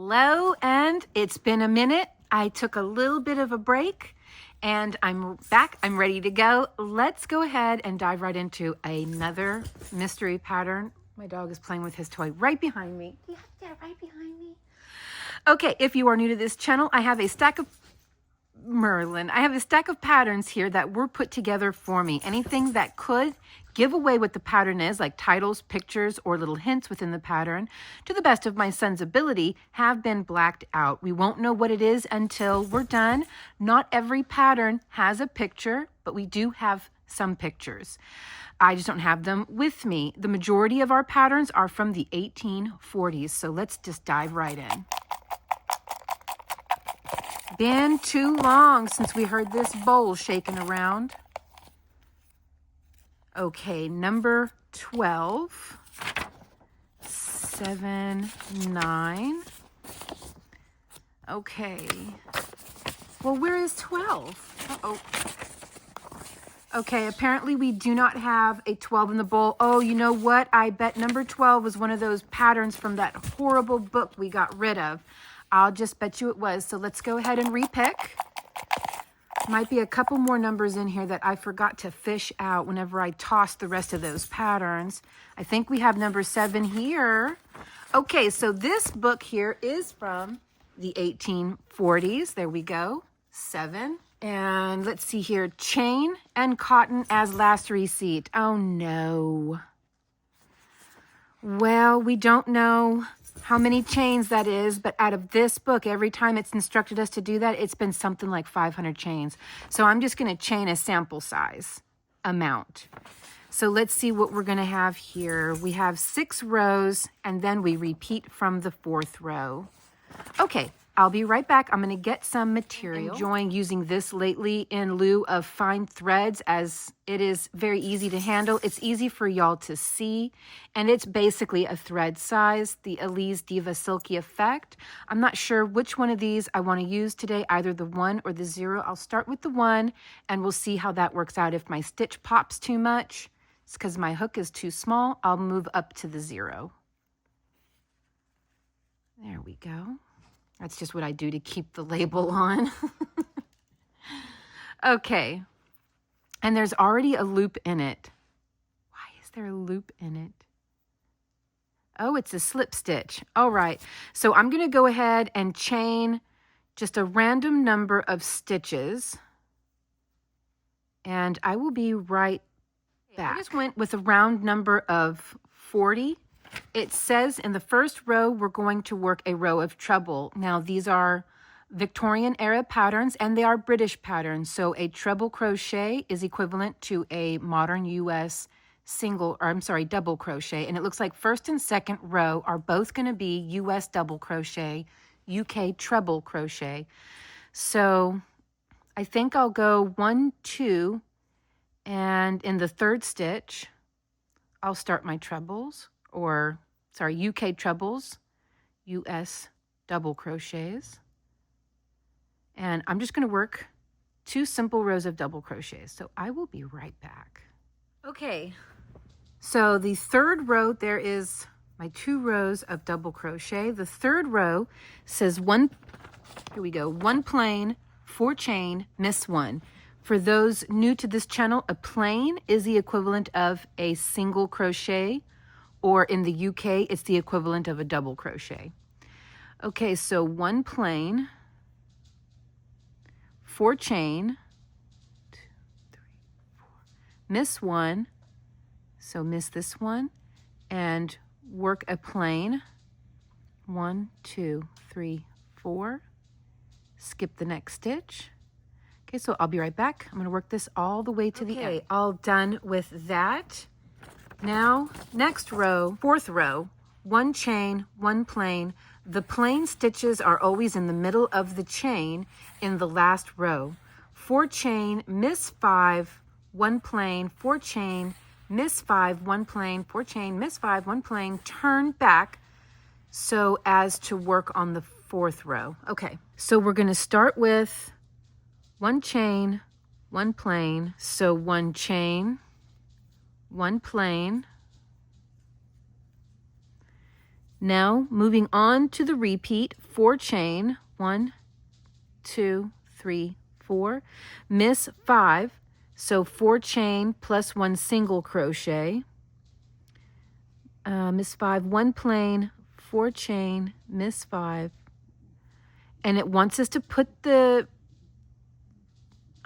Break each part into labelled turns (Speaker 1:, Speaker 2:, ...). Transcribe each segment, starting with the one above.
Speaker 1: Hello, and it's been a minute. I took a little bit of a break and I'm back. I'm ready to go. Let's go ahead and dive right into another mystery pattern. My dog is playing with his toy right behind me. Yeah, right behind me. Okay, if you are new to this channel, I have a stack of patterns here that were put together for me. Anything that could give away what the pattern is, like titles, pictures, or little hints within the pattern, to the best of my son's ability, have been blacked out. We won't know what it is until we're done. Not every pattern has a picture, but we do have some pictures. I just don't have them with me. The majority of our patterns are from the 1840s, so let's just dive right in. Been too long since we heard this bowl shaking around. Okay, number 12, 7, 9. Okay. Well, where is 12? Uh-oh. Okay, apparently we do not have a 12 in the bowl. Oh, you know what? I bet number 12 was one of those patterns from that horrible book we got rid of. I'll just bet you it was. So let's go ahead and repick. Might be a couple more numbers in here that I forgot to fish out whenever I tossed the rest of those patterns. I think we have number 7 here. Okay, so this book here is from the 1840s. There we go, 7. And let's see here, chain and cotton as last receipt. Oh no. Well, we don't know how many chains that is, but out of this book, every time it's instructed us to do that, it's been something like 500 chains. So I'm just going to chain a sample size amount. So let's see what we're going to have here. We have 6 rows, and then we repeat from the 4th row. Okay, I'll be right back. I'm going to get some material. Enjoying using this lately in lieu of fine threads, as it is very easy to handle. It's easy for y'all to see, and it's basically a thread size, the Elise Diva Silky Effect. I'm not sure which one of these I want to use today, either the 1 or the 0. I'll start with the 1, and we'll see how that works out. If my stitch pops too much, it's because my hook is too small. I'll move up to the 0. There we go. That's just what I do to keep the label on. Okay. And there's already a loop in it. Why is there a loop in it? Oh, it's a slip stitch. All right. So I'm going to go ahead and chain just a random number of stitches. And I will be right back. I just went with a round number of 40. It says in the first row, we're going to work a row of treble. Now, these are Victorian era patterns, and they are British patterns. So a treble crochet is equivalent to a modern US double crochet. And it looks like first and second row are both going to be US double crochet, UK treble crochet. So I think I'll go 1, 2, and in the 3rd stitch, I'll start my trebles. UK trebles, US double crochets. And I'm just going to work 2 simple rows of double crochets. So I will be right back. Okay, so the 3rd row, there is my 2 rows of double crochet. The 3rd row says 1 plain, 4 chain, miss 1. For those new to this channel, a plain is the equivalent of a single crochet, or in the UK, it's the equivalent of a double crochet. Okay, so 1 plain, 4 chain, 2, 3, 4, miss 1, so miss this one, and work a plain, 1, 2, 3, 4, skip the next stitch. Okay, so I'll be right back. I'm going to work this all the way to the end. All done with that. Now, next row, 4th row, 1 chain, 1 plain. The plain stitches are always in the middle of the chain in the last row. 4 chain, miss 5, 1 plain, 4 chain, miss 5, 1 plain, 4 chain, miss 5, 1 plain, turn back so as to work on the 4th row. Okay, so we're going to start with 1 chain, 1 plain. So 1 chain, 1 plain. Now moving on to the repeat, 4 chain, 1, 2, 3, 4, miss 5, so 4 chain plus 1 single crochet, miss 5, 1 plain, 4 chain, miss 5, and it wants us to put the,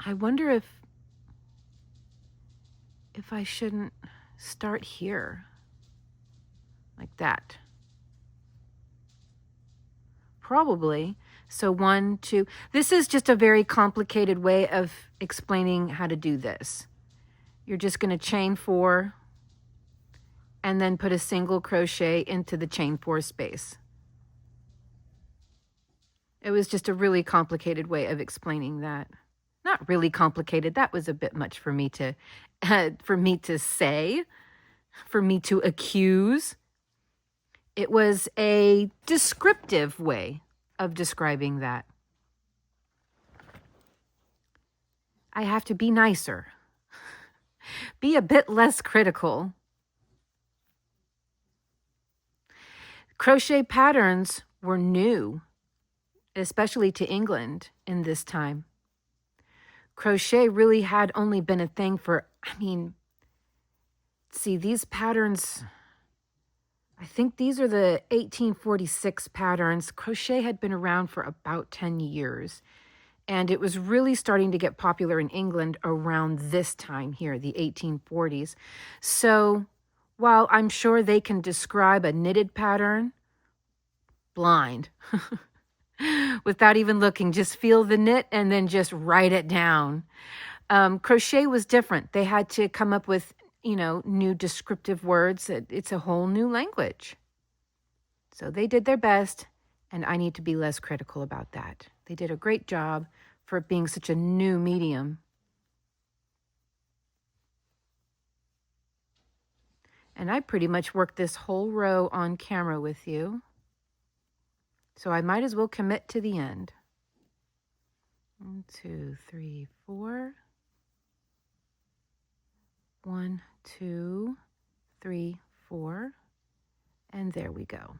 Speaker 1: I wonder if I shouldn't start here like that. Probably. So 1, 2, this is just a very complicated way of explaining how to do this. You're just going to chain 4 and then put a single crochet into the chain 4 space. It was just a really complicated way of explaining that. Not really complicated. That was a bit much for me to say, for me to accuse. It was a descriptive way of describing that. I have to be nicer. Be a bit less critical. Crochet patterns were new, especially to England in this time. Crochet really had only been a thing for, see, these patterns, I think these are the 1846 patterns. Crochet had been around for about 10 years. And it was really starting to get popular in England around this time here, the 1840s. So while I'm sure they can describe a knitted pattern, blind, without even looking, just feel the knit and then just write it down. Crochet was different. They had to come up with, new descriptive words. It's a whole new language. So they did their best, and I need to be less critical about that. They did a great job for it being such a new medium. And I pretty much worked this whole row on camera with you. So I might as well commit to the end. 1, 2, 3, 4. 1, 2, 3, 4. And there we go.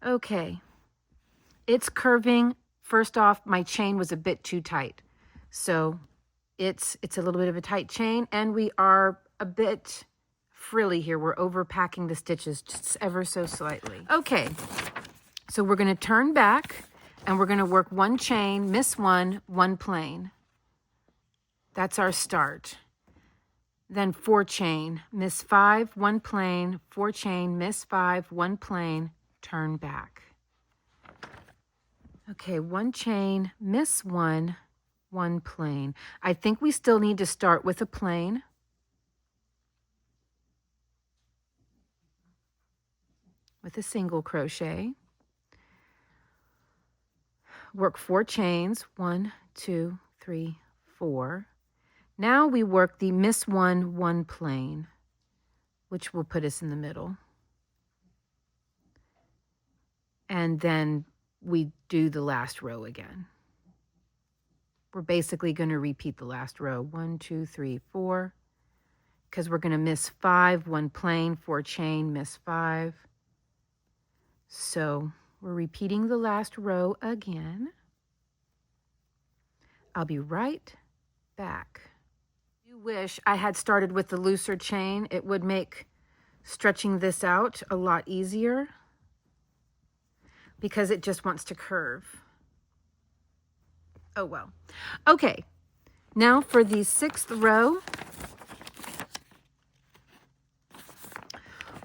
Speaker 1: Okay. It's curving. First off, my chain was a bit too tight. So it's a little bit of a tight chain, and we are a bit frilly here. We're overpacking the stitches just ever so slightly. Okay, so we're going to turn back, and we're going to work 1 chain, miss 1, 1 plain. That's our start. Then 4 chain, miss 5, 1 plain, 4 chain, miss 5, 1 plain, turn back. Okay, 1 chain, miss 1, 1 plain. I think we still need to start with a plain. With a single crochet. Work 4 chains, 1, 2, 3, 4. Now we work the miss 1, 1 plain, which will put us in the middle. And then we do the last row again. We're basically going to repeat the last row. 1, 2, 3, 4. Because we're going to miss 5, 1 plain, 4 chain, miss 5. So we're repeating the last row again. I'll be right back. I wish I had started with the looser chain. It would make stretching this out a lot easier because it just wants to curve. Oh well. Okay, now for the 6th row.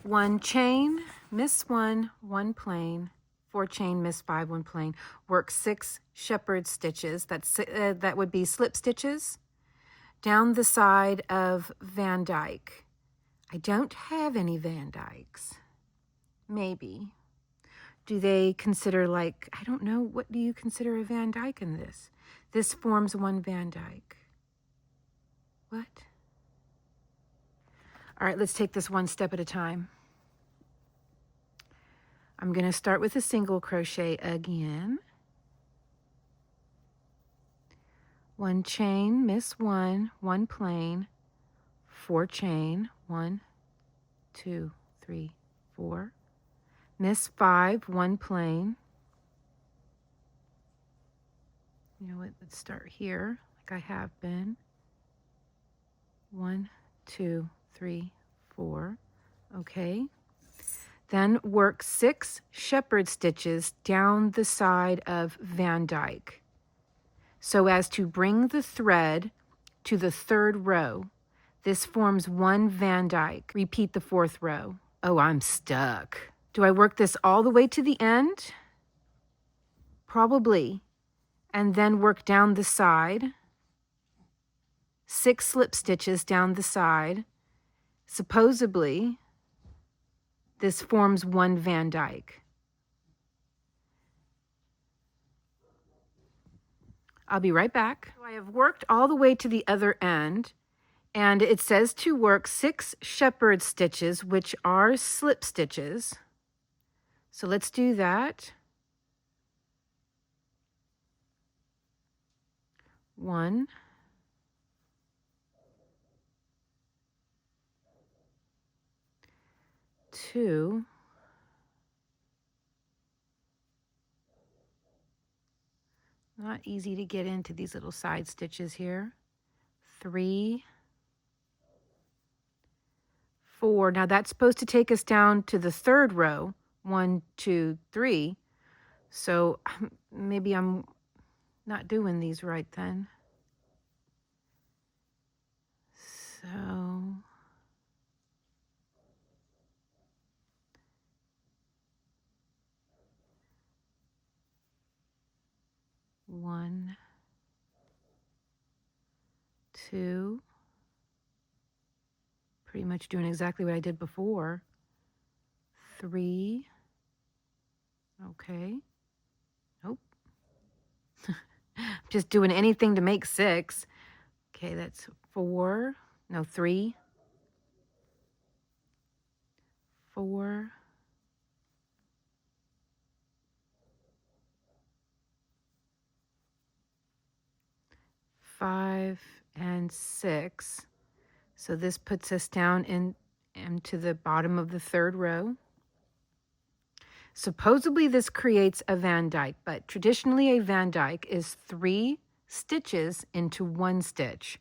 Speaker 1: 1 chain, miss 1, 1 plain, 4 chain, miss 5, 1 plain. Work 6 shepherd stitches. That would be slip stitches down the side of Van Dyke. I don't have any Van Dykes. Maybe. Do they consider, like, I don't know, what do you consider a Van Dyke in this? This forms 1 Van Dyke. What? All right, let's take this one step at a time. I'm going to start with a single crochet again. 1 chain, miss 1, 1 plain, 4 chain, 1, 2, 3, 4. Miss 5, 1 plain. You know what, let's start here, like I have been. 1, 2, 3, 4. Okay. Then work 6 shepherd stitches down the side of Van Dyke so as to bring the thread to the 3rd row. This forms 1 Van Dyke. Repeat the 4th row. Oh, I'm stuck. Do I work this all the way to the end? Probably. And then work down the side. 6 slip stitches down the side. Supposedly, this forms 1 Van Dyke. I'll be right back. So I have worked all the way to the other end, and it says to work 6 shepherd stitches, which are slip stitches. So let's do that. 1, 2, not easy to get into these little side stitches here. 3, 4. Now that's supposed to take us down to the 3rd row. 1, 2, 3. So maybe I'm not doing these right then. So 1, 2. Pretty much doing exactly what I did before. 3. Okay. Nope. Just doing anything to make 6. Okay, that's 4. No, 3. 4. 5 and 6. So this puts us down into the bottom of the 3rd row. Supposedly this creates a Van Dyke, but traditionally a Van Dyke is 3 stitches into 1 stitch.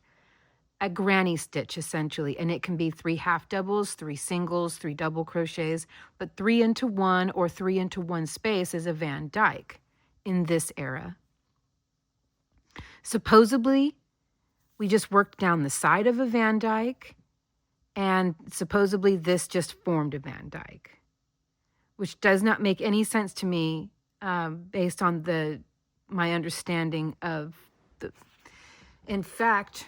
Speaker 1: A granny stitch essentially, and it can be 3 half doubles, 3 singles, 3 double crochets, but 3 into 1 or 3 into 1 space is a Van Dyke in this era. Supposedly, we just worked down the side of a Van Dyke, and supposedly this just formed a Van Dyke, which does not make any sense to me based on my understanding of the. In fact,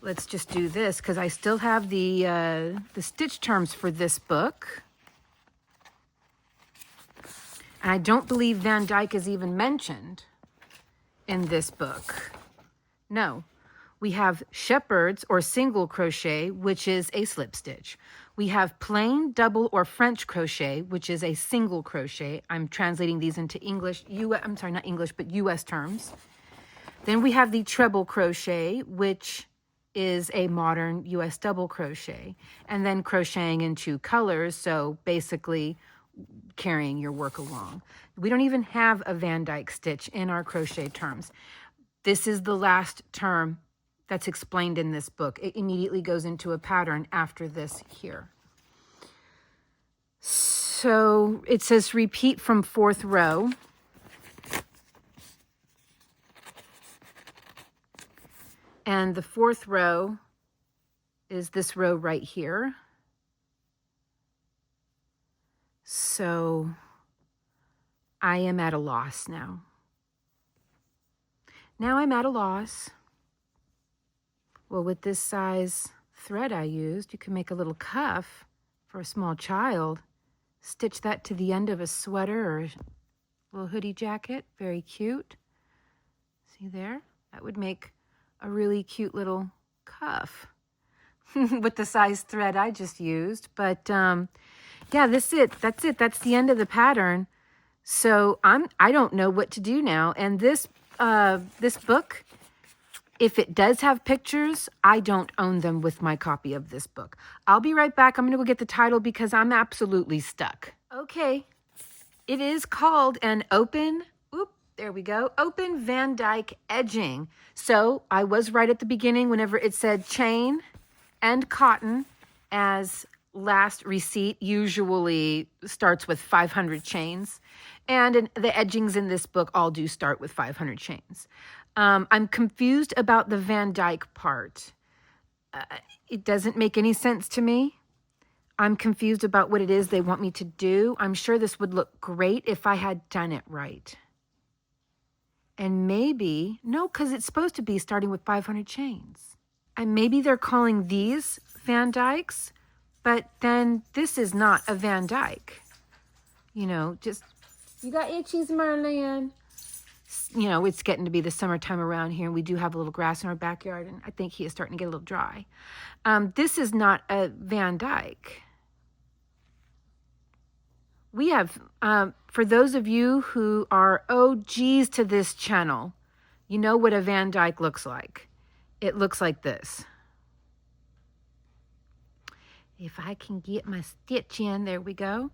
Speaker 1: let's just do this because I still have the stitch terms for this book. And I don't believe Van Dyke is even mentioned in this book. No. We have shepherds or single crochet, which is a slip stitch. We have plain, double, or French crochet, which is a single crochet. I'm translating these into English, I'm sorry, not English, but US terms. Then we have the treble crochet, which is a modern US double crochet. And then crocheting in 2 colors, so basically carrying your work along. We don't even have a Van Dyke stitch in our crochet terms. This is the last term that's explained in this book. It immediately goes into a pattern after this here. So it says repeat from 4th row. And the 4th row is this row right here. So I am at a loss now. Now I'm at a loss. Well, with this size thread I used, you can make a little cuff for a small child. Stitch that to the end of a sweater or a little hoodie jacket. Very cute. See there? That would make a really cute little cuff with the size thread I just used. But yeah, that's it. That's the end of the pattern. So I don't know what to do now. And this book, if it does have pictures, I don't own them with my copy of this book. I'll be right back. I'm going to go get the title because I'm absolutely stuck. Okay, it is called an open, there we go, open Van Dyke edging. So I was right at the beginning whenever it said chain and cotton as last receipt usually starts with 500 chains. And the edgings in this book all do start with 500 chains. I'm confused about the Van Dyke part. It doesn't make any sense to me. I'm confused about what it is they want me to do. I'm sure this would look great if I had done it right. And maybe, no, because it's supposed to be starting with 500 chains. And maybe they're calling these Van Dykes, but then this is not a Van Dyke. You know, just, you got itchies, Merlin. You know, it's getting to be the summertime around here, and we do have a little grass in our backyard, and I think he is starting to get a little dry. This is not a Van Dyke. We have, for those of you who are OGs to this channel, you know what a Van Dyke looks like. It looks like this. If I can get my stitch in, there we go.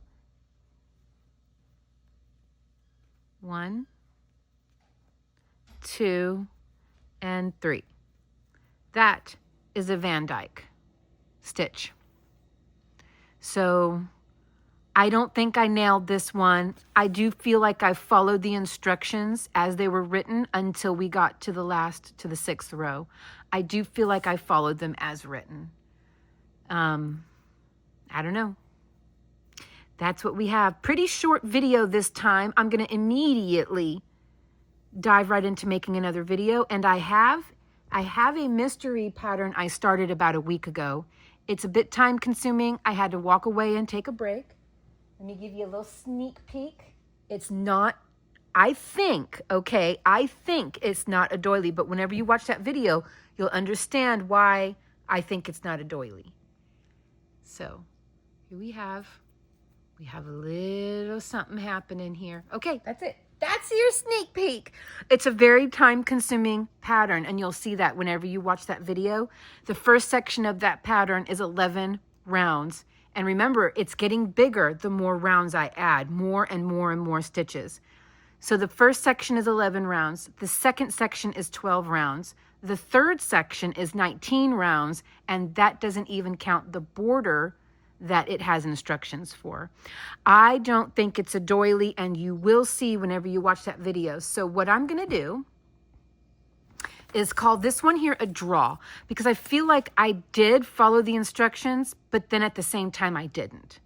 Speaker 1: 1, 2, and 3. That is a Van Dyke stitch. So I don't think I nailed this one. I do feel like I followed the instructions as they were written until we got to the 6th row. I do feel like I followed them as written. I don't know. That's what we have. Pretty short video this time. I'm going to immediately dive right into making another video. And I have a mystery pattern I started about a week ago. It's a bit time consuming. I had to walk away and take a break. Let me give you a little sneak peek. It's not, I think it's not a doily, but whenever you watch that video, you'll understand why I think it's not a doily. So here we have a little something happening here. Okay, that's it. That's your sneak peek. It's a very time-consuming pattern, and you'll see that whenever you watch that video. The first section of that pattern is 11 rounds. And remember, it's getting bigger the more rounds I add, more and more and more stitches. So the first section is 11 rounds. The second section is 12 rounds. The third section is 19 rounds, and that doesn't even count the border that it has instructions for. I don't think it's a doily, and you will see whenever you watch that video. So what I'm going to do is call this one here a draw, because I feel like I did follow the instructions, but then at the same time I didn't,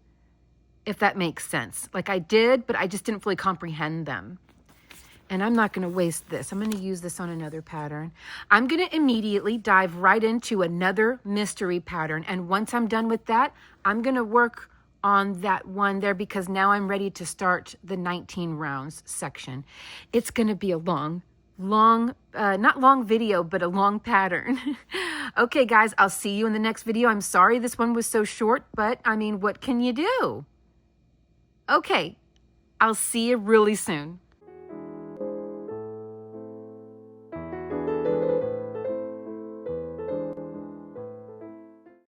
Speaker 1: if that makes sense. Like I did, but I just didn't fully comprehend them. And I'm not going to waste this. I'm going to use this on another pattern. I'm going to immediately dive right into another mystery pattern. And once I'm done with that, I'm going to work on that one there, because now I'm ready to start the 19 rounds section. It's going to be a not long video, but a long pattern. Okay, guys, I'll see you in the next video. I'm sorry this one was so short, but I mean, what can you do? Okay, I'll see you really soon.